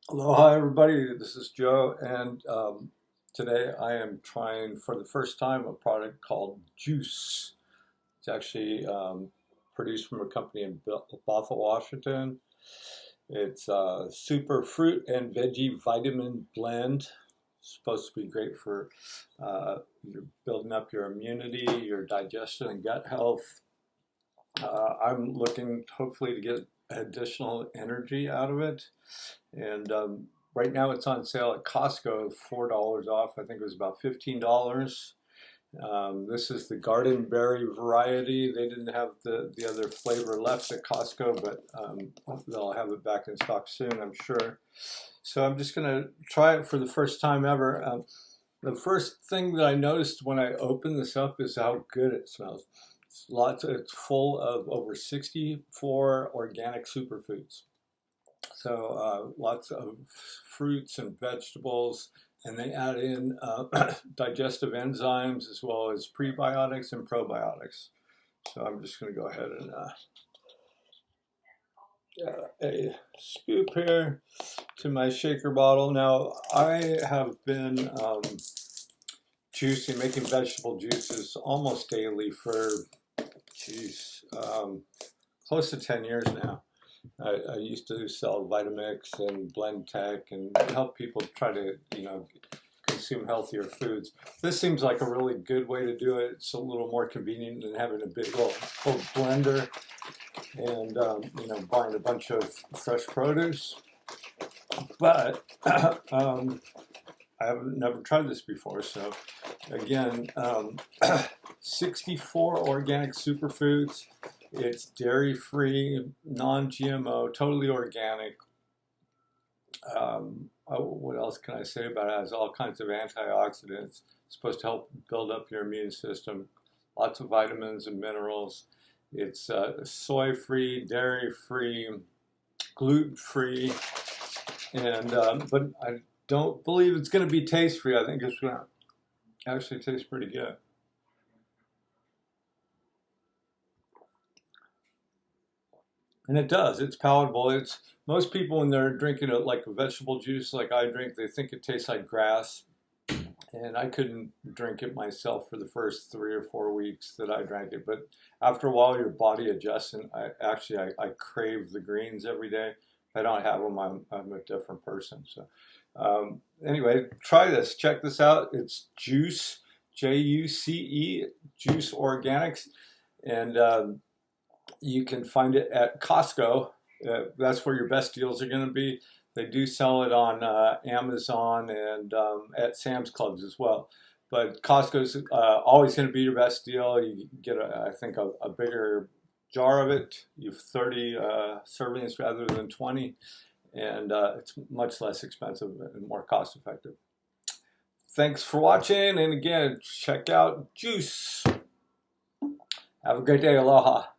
Aloha, everybody. This is Joe, and today I am trying for the first time a product called Juce. It's actually produced from a company in Bothell, Washington. It's a super fruit and veggie vitamin blend. It's supposed to be great for you're building up your immunity, your digestion, and gut health. I'm looking hopefully to get additional energy out of it. And right now it's on sale at Costco, $4 off. I think it was about $15. This is the garden berry variety. They didn't have the other flavor left at Costco, but they'll have it back in stock soon, I'm sure. So I'm just going to try it for the first time ever. The first thing that I noticed when I opened this up is how good it smells. It's full of over 64 organic superfoods. So lots of fruits and vegetables, and they add in digestive enzymes as well as prebiotics and probiotics. So I'm just going to go ahead and a scoop here to my shaker bottle. Now I have been juicing, making vegetable juices almost daily for, close to 10 years now. I used to sell Vitamix and Blend Tech and help people try to, consume healthier foods. This seems like a really good way to do it. It's a little more convenient than having a big old blender and, buying a bunch of fresh produce. But I haven't never tried this before. So again, 64 organic superfoods. It's dairy-free, non-GMO, totally organic. What else can I say about it? It has all kinds of antioxidants. It's supposed to help build up your immune system. Lots of vitamins and minerals. It's soy-free, dairy-free, gluten-free, and but I don't believe it's going to be taste-free. I think it's going to actually taste pretty good. And it does. It's palatable. It's most people when they're drinking it like a vegetable juice, like I drink, they think it tastes like grass. And I couldn't drink it myself for the first 3 or 4 weeks that I drank it. But after a while, your body adjusts, and I crave the greens every day. If I don't have them, I'm a different person. So anyway, try this. Check this out. It's Juce, Juce, Juce Organics, and you can find it at Costco. That's where your best deals are going to be. They do sell it on Amazon and at Sam's Clubs as well. But Costco's always going to be your best deal. You get, I think, a bigger jar of it. You have 30 servings rather than 20. And it's much less expensive and more cost effective. Thanks for watching. And again, check out Juce. Have a great day. Aloha.